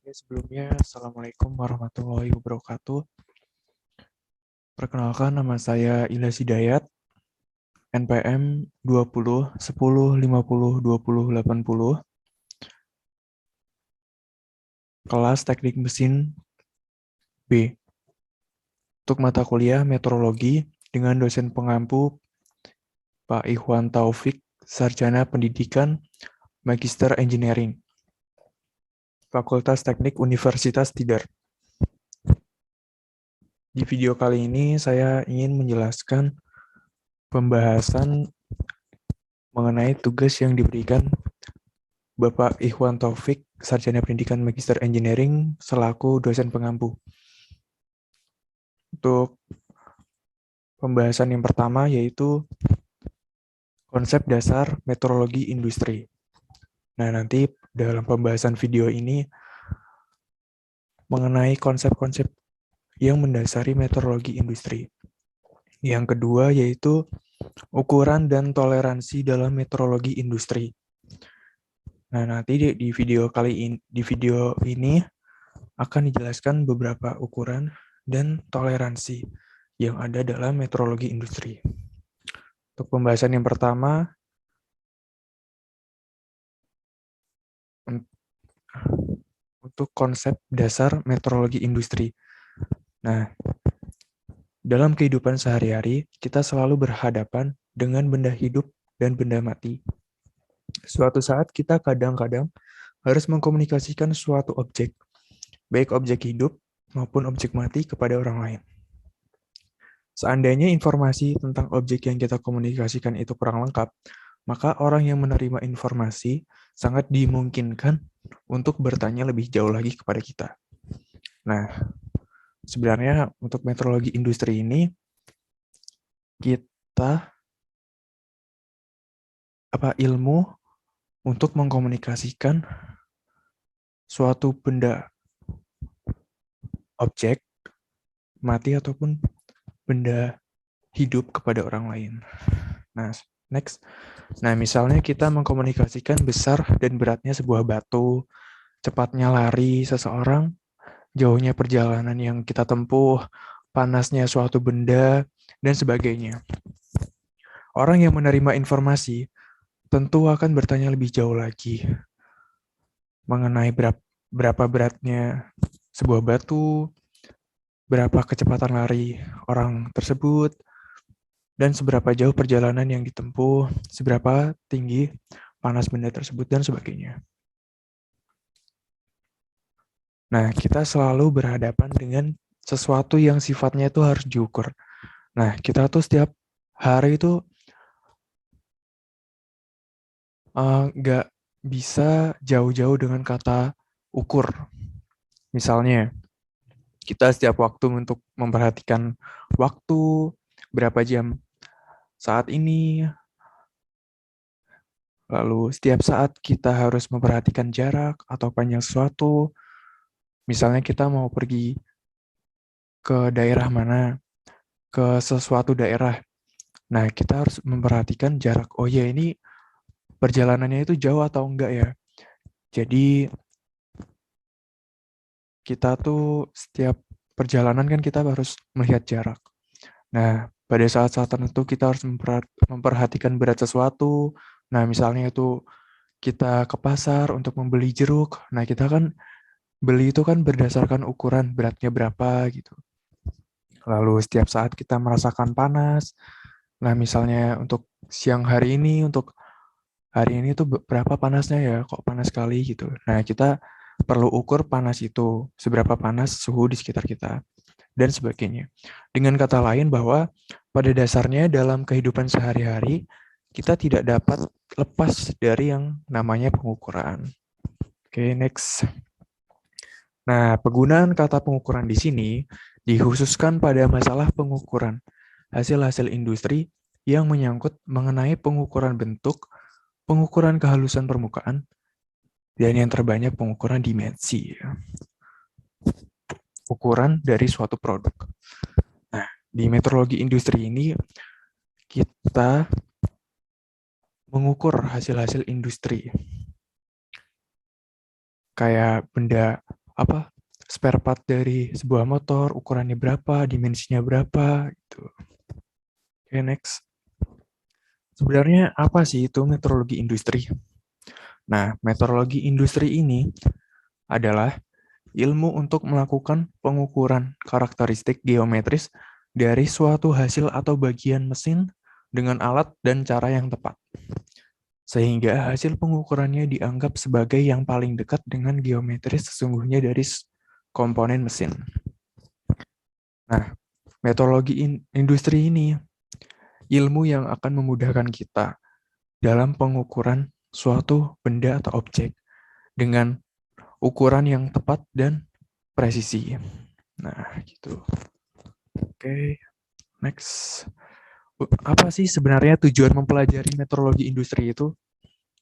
Oke, sebelumnya, Assalamualaikum warahmatullahi wabarakatuh. Perkenalkan, nama saya Ilyas Hidayat, NPM 20 10 50 20 80, kelas Teknik Mesin B, untuk mata kuliah Meteorologi dengan dosen pengampu Pak Ikhwan Taufik, Sarjana Pendidikan, Magister Engineering, Fakultas Teknik Universitas Tidar. Di video kali ini saya ingin menjelaskan pembahasan mengenai tugas yang diberikan Bapak Ikhwan Taufik, Sarjana Pendidikan Magister Engineering, selaku dosen pengampu. Untuk pembahasan yang pertama yaitu konsep dasar meteorologi industri. Nah, nanti dalam pembahasan video ini mengenai konsep-konsep yang mendasari meteorologi industri. Yang kedua yaitu ukuran dan toleransi dalam meteorologi industri. Nah, nanti di video ini akan dijelaskan beberapa ukuran dan toleransi yang ada dalam meteorologi industri. Untuk pembahasan yang pertama, untuk konsep dasar meteorologi industri. Nah, dalam kehidupan sehari-hari, kita selalu berhadapan dengan benda hidup dan benda mati. Suatu saat kita kadang-kadang harus mengkomunikasikan suatu objek, baik objek hidup maupun objek mati kepada orang lain. Seandainya informasi tentang objek yang kita komunikasikan itu kurang lengkap, maka orang yang menerima informasi sangat dimungkinkan untuk bertanya lebih jauh lagi kepada kita. Nah, sebenarnya untuk meteorologi industri ini, kita ilmu untuk mengkomunikasikan suatu benda, objek, mati ataupun benda hidup kepada orang lain. Nah, next. Nah, misalnya kita mengkomunikasikan besar dan beratnya sebuah batu, cepatnya lari seseorang, jauhnya perjalanan yang kita tempuh, panasnya suatu benda, dan sebagainya. Orang yang menerima informasi tentu akan bertanya lebih jauh lagi mengenai berapa beratnya sebuah batu, berapa kecepatan lari orang tersebut, dan seberapa jauh perjalanan yang ditempuh, seberapa tinggi panas benda tersebut, dan sebagainya. Nah, kita selalu berhadapan dengan sesuatu yang sifatnya itu harus diukur. Nah, kita tuh setiap hari itu nggak bisa jauh-jauh dengan kata ukur. Misalnya, kita setiap waktu untuk memperhatikan waktu, berapa jam saat ini, lalu setiap saat kita harus memperhatikan jarak atau panjang sesuatu. Misalnya kita mau pergi ke daerah mana, ke sesuatu daerah. Nah, kita harus memperhatikan jarak. Oh ya, ini perjalanannya itu jauh atau enggak ya. Jadi, kita tuh setiap perjalanan kan kita harus melihat jarak. Nah, pada saat-saat tertentu kita harus memperhatikan berat sesuatu. Nah, misalnya itu kita ke pasar untuk membeli jeruk. Nah, kita kan beli itu kan berdasarkan ukuran beratnya berapa gitu. Lalu setiap saat kita merasakan panas. Nah, misalnya untuk siang hari ini, untuk hari ini tuh berapa panasnya ya, kok panas sekali gitu. Nah, kita perlu ukur panas itu, seberapa panas suhu di sekitar kita, dan sebagainya. Dengan kata lain bahwa pada dasarnya dalam kehidupan sehari-hari, kita tidak dapat lepas dari yang namanya pengukuran. Oke, next. Nah, penggunaan kata pengukuran di sini dikhususkan pada masalah pengukuran hasil-hasil industri yang menyangkut mengenai pengukuran bentuk, pengukuran kehalusan permukaan, dan yang terbanyak pengukuran dimensi. Ukuran dari suatu produk. Nah, di meteorologi industri ini kita mengukur hasil-hasil industri. Kayak benda spare part dari sebuah motor, ukurannya berapa, dimensinya berapa, gitu. Oke, next. Sebenarnya apa sih itu metrologi industri? Nah, metrologi industri ini adalah ilmu untuk melakukan pengukuran karakteristik geometris dari suatu hasil atau bagian mesin dengan alat dan cara yang tepat, sehingga hasil pengukurannya dianggap sebagai yang paling dekat dengan geometris sesungguhnya dari komponen mesin. Nah, metrologi industri ini ilmu yang akan memudahkan kita dalam pengukuran suatu benda atau objek dengan ukuran yang tepat dan presisi. Nah, gitu. Oke, next. Apa sih sebenarnya tujuan mempelajari metrologi industri itu?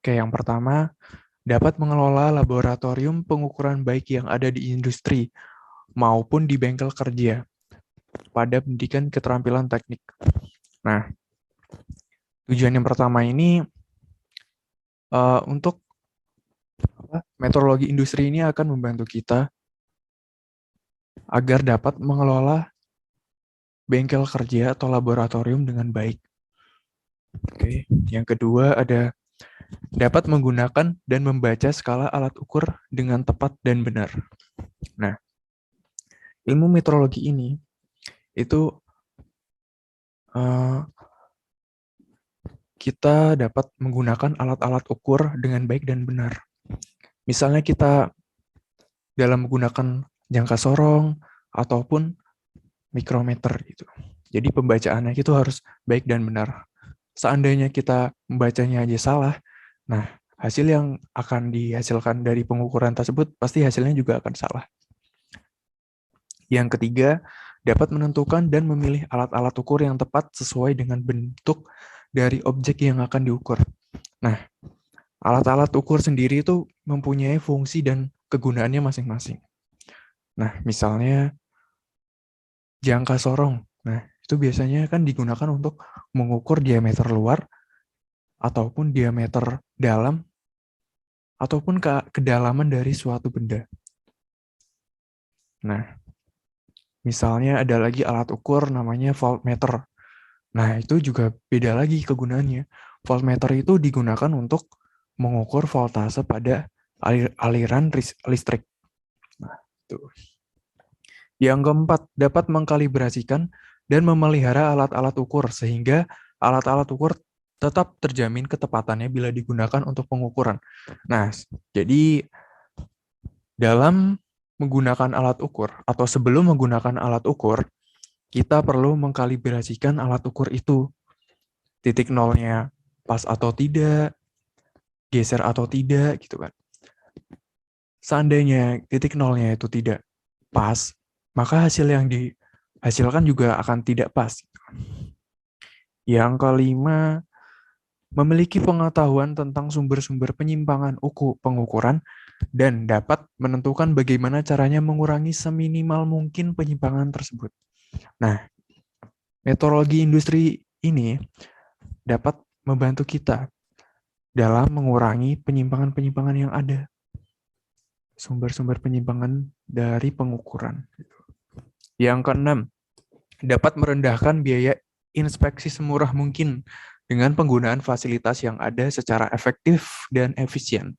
Oke, yang pertama, dapat mengelola laboratorium pengukuran baik yang ada di industri maupun di bengkel kerja pada pendidikan keterampilan teknik. Nah, tujuan yang pertama ini untuk metrologi industri ini akan membantu kita agar dapat mengelola bengkel kerja atau laboratorium dengan baik. Oke, yang kedua ada dapat menggunakan dan membaca skala alat ukur dengan tepat dan benar. Nah, ilmu metrologi ini itu kita dapat menggunakan alat-alat ukur dengan baik dan benar. Misalnya kita dalam menggunakan jangka sorong ataupun mikrometer gitu. Jadi pembacaannya itu harus baik dan benar. Seandainya kita membacanya aja salah, nah hasil yang akan dihasilkan dari pengukuran tersebut pasti hasilnya juga akan salah. Yang ketiga, dapat menentukan dan memilih alat-alat ukur yang tepat sesuai dengan bentuk dari objek yang akan diukur. Nah, alat-alat ukur sendiri itu mempunyai fungsi dan kegunaannya masing-masing. Nah, misalnya jangka sorong. Nah, itu biasanya kan digunakan untuk mengukur diameter luar ataupun diameter dalam ataupun kedalaman dari suatu benda. Nah, misalnya ada lagi alat ukur namanya voltmeter. Nah, itu juga beda lagi kegunaannya. Voltmeter itu digunakan untuk mengukur voltase pada aliran listrik. Nah, itu. Yang keempat, dapat mengkalibrasikan dan memelihara alat-alat ukur sehingga alat-alat ukur tetap terjamin ketepatannya bila digunakan untuk pengukuran. Nah, jadi dalam menggunakan alat ukur atau sebelum menggunakan alat ukur, kita perlu mengkalibrasikan alat ukur itu. Titik nolnya pas atau tidak, geser atau tidak, gitu kan. Seandainya titik nolnya itu tidak pas, maka hasil yang dihasilkan juga akan tidak pas. Yang kelima, memiliki pengetahuan tentang sumber-sumber penyimpangan pengukuran dan dapat menentukan bagaimana caranya mengurangi seminimal mungkin penyimpangan tersebut. Nah, metrologi industri ini dapat membantu kita dalam mengurangi penyimpangan-penyimpangan yang ada. Sumber-sumber penyimpangan dari pengukuran. Yang keenam, dapat merendahkan biaya inspeksi semurah mungkin dengan penggunaan fasilitas yang ada secara efektif dan efisien.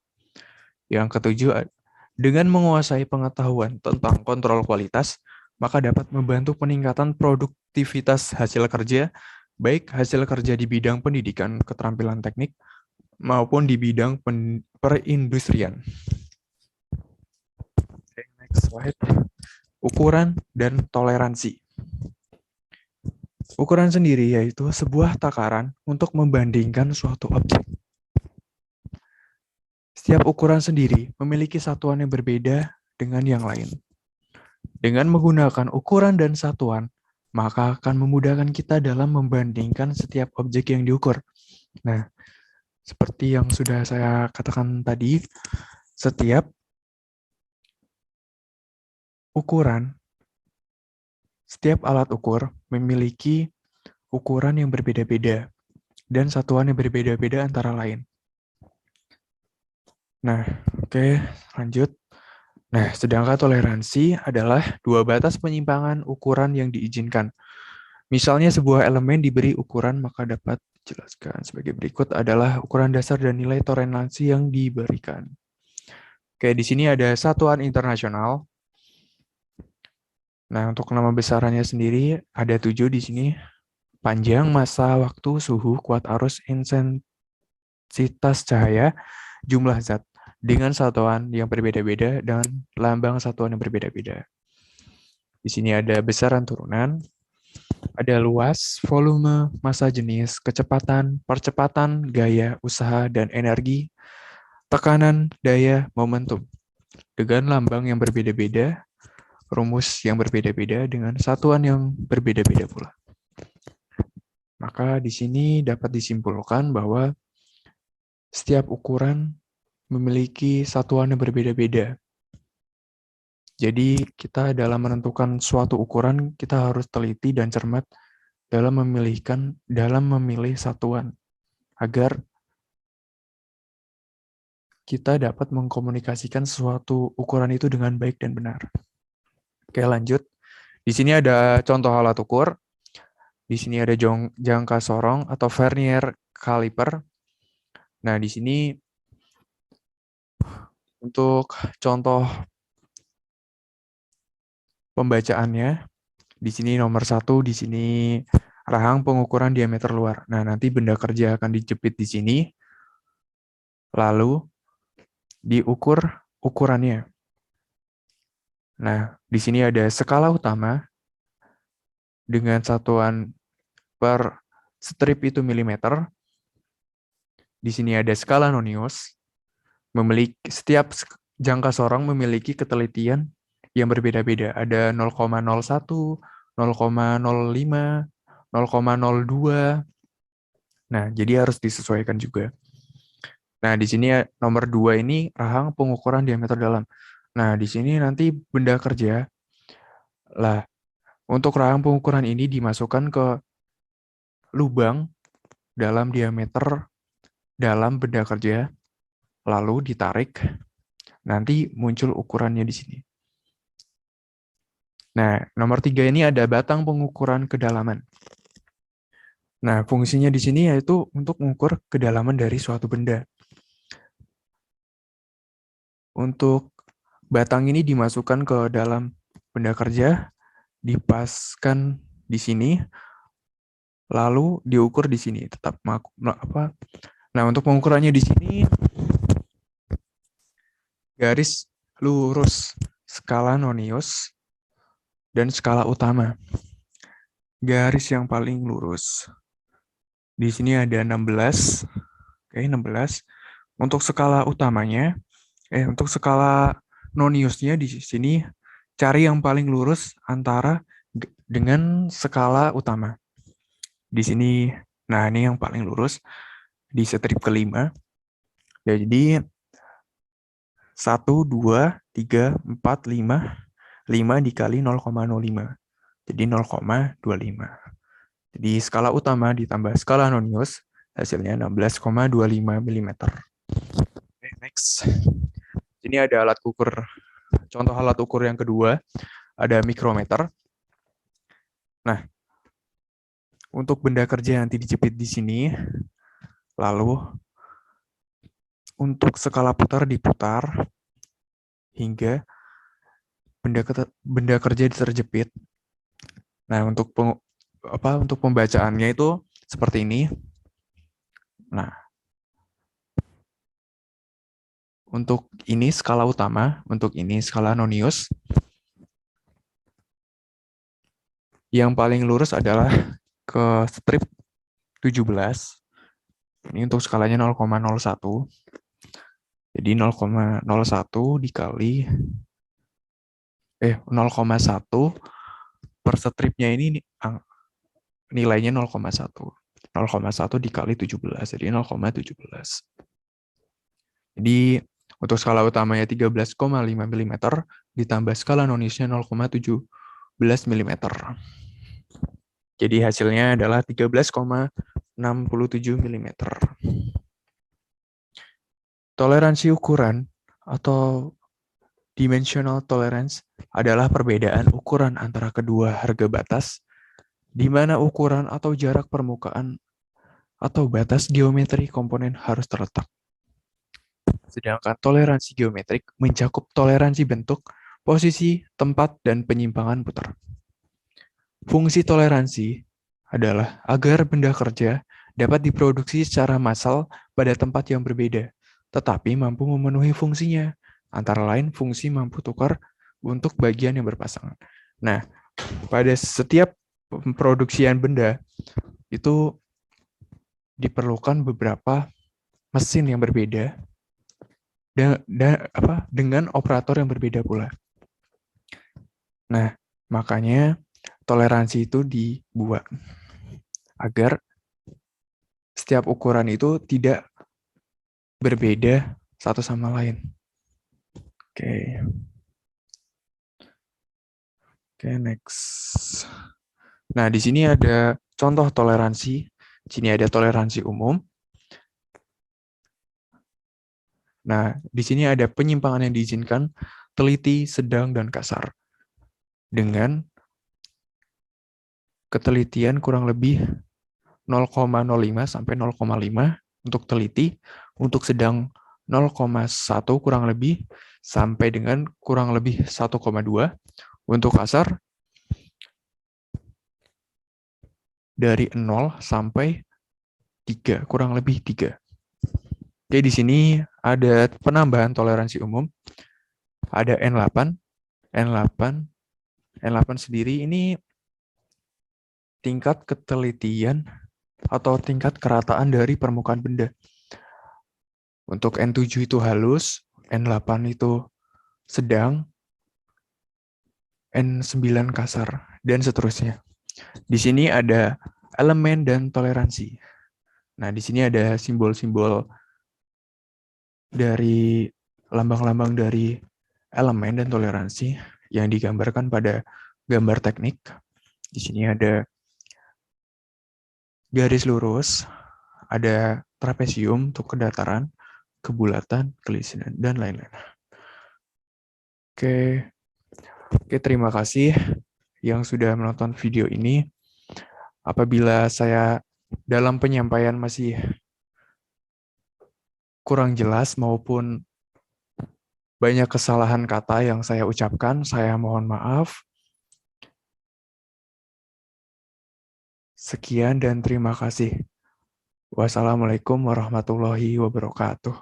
Yang ketujuh, dengan menguasai pengetahuan tentang kontrol kualitas, maka dapat membantu peningkatan produktivitas hasil kerja, baik hasil kerja di bidang pendidikan keterampilan teknik maupun di bidang perindustrian. Next slide. Ukuran dan toleransi. Ukuran sendiri yaitu sebuah takaran untuk membandingkan suatu objek. Setiap ukuran sendiri memiliki satuan yang berbeda dengan yang lain. Dengan menggunakan ukuran dan satuan, maka akan memudahkan kita dalam membandingkan setiap objek yang diukur. Nah, seperti yang sudah saya katakan tadi, setiap setiap alat ukur memiliki ukuran yang berbeda-beda dan satuan yang berbeda-beda antara lain. Nah, oke, lanjut. Nah, sedangkan toleransi adalah dua batas penyimpangan ukuran yang diizinkan. Misalnya sebuah elemen diberi ukuran, maka dapat dijelaskan sebagai berikut adalah ukuran dasar dan nilai toleransi yang diberikan. Oke, di sini ada satuan internasional. Nah, untuk nama besarannya sendiri ada 7 di sini. Panjang, massa, waktu, suhu, kuat arus, intensitas cahaya, jumlah zat dengan satuan yang berbeda-beda dan lambang satuan yang berbeda-beda. Di sini ada besaran turunan, ada luas, volume, massa jenis, kecepatan, percepatan, gaya, usaha, dan energi, tekanan, daya, momentum. Dengan lambang yang berbeda-beda, rumus yang berbeda-beda dengan satuan yang berbeda-beda pula. Maka di sini dapat disimpulkan bahwa setiap ukuran memiliki satuan yang berbeda-beda. Jadi kita dalam menentukan suatu ukuran, kita harus teliti dan cermat dalam memilih satuan agar kita dapat mengkomunikasikan suatu ukuran itu dengan baik dan benar. Oke, lanjut. Di sini ada contoh alat ukur. Di sini ada jangka sorong atau vernier caliper. Nah, di sini untuk contoh pembacaannya, di sini nomor 1, di sini rahang pengukuran diameter luar. Nah, nanti benda kerja akan dijepit di sini, lalu diukur ukurannya. Nah, di sini ada skala utama dengan satuan per strip itu milimeter. Di sini ada skala nonius, setiap jangka sorong memiliki ketelitian yang berbeda-beda. Ada 0,01, 0,05, 0,02. Nah, jadi harus disesuaikan juga. Nah, di sini nomor 2 ini rahang pengukuran diameter dalam. Nah, di sini nanti benda kerja. Lah, untuk rahang pengukuran ini dimasukkan ke lubang dalam diameter dalam benda kerja, lalu ditarik, nanti muncul ukurannya di sini. Nah, nomor 3 ini ada batang pengukuran kedalaman. Nah, fungsinya di sini yaitu untuk mengukur kedalaman dari suatu benda. Untuk batang ini dimasukkan ke dalam benda kerja, dipaskan di sini, lalu diukur di sini. Tetap apa? Nah, untuk pengukurannya di sini garis lurus, skala nonius, dan skala utama. Garis yang paling lurus. Di sini ada 16. Oke, 16. Untuk skala utamanya, untuk skala noniusnya di sini cari yang paling lurus antara dengan skala utama. Di sini, nah ini yang paling lurus di strip kelima. Jadi 1, 2, 3, 4, 5. 5 dikali 0,05. Jadi 0,25. Jadi skala utama ditambah skala nonius, hasilnya 16,25 mm. Okay, next. Ini ada alat ukur. Contoh alat ukur yang kedua, ada mikrometer. Nah, untuk benda kerja nanti dijepit di sini, lalu untuk skala putar diputar hingga benda kerja terjepit. Nah, untuk pembacaannya itu seperti ini. Nah, untuk ini skala utama, untuk ini skala nonius. Yang paling lurus adalah ke strip 17. Ini untuk skalanya 0,01. Jadi 0,01 dikali 0,1 per stripnya ini nilainya 0,1. 0,1 dikali 17, jadi 0,17. Jadi untuk skala utamanya 13,5 mm ditambah skala noniusnya 0,17 mm. Jadi hasilnya adalah 13,67 mm. Toleransi ukuran atau Dimensional tolerance adalah perbedaan ukuran antara kedua harga batas, di mana ukuran atau jarak permukaan atau batas geometri komponen harus terletak. Sedangkan toleransi geometrik mencakup toleransi bentuk, posisi, tempat, dan penyimpangan putar. Fungsi toleransi adalah agar benda kerja dapat diproduksi secara massal pada tempat yang berbeda, tetapi mampu memenuhi fungsinya, antara lain fungsi mampu tukar untuk bagian yang berpasangan. Nah, pada setiap pemproduksian benda itu diperlukan beberapa mesin yang berbeda dengan operator yang berbeda pula. Nah, makanya toleransi itu dibuat agar setiap ukuran itu tidak berbeda satu sama lain. Oke. Oke, next. Nah, di sini ada contoh toleransi. Di sini ada toleransi umum. Nah, di sini ada penyimpangan yang diizinkan, teliti, sedang, dan kasar. Dengan ketelitian kurang lebih 0,05 sampai 0,5 untuk teliti, untuk sedang 0,1 kurang lebih sampai dengan kurang lebih 1,2, untuk kasar dari 0 sampai 3, kurang lebih 3. Oke, di sini ada penambahan toleransi umum. Ada N8, N8, N8 sendiri ini tingkat ketelitian atau tingkat kerataan dari permukaan benda. Untuk N7 itu halus, N8 itu sedang, N9 kasar, dan seterusnya. Di sini ada elemen dan toleransi. Nah, di sini ada simbol-simbol dari lambang-lambang dari elemen dan toleransi yang digambarkan pada gambar teknik. Di sini ada garis lurus, ada trapesium untuk kedataran, kebulatan, kelisinan, dan lain-lain. Oke, terima kasih yang sudah menonton video ini. Apabila saya dalam penyampaian masih kurang jelas maupun banyak kesalahan kata yang saya ucapkan, saya mohon maaf. Sekian dan terima kasih. Wassalamualaikum warahmatullahi wabarakatuh.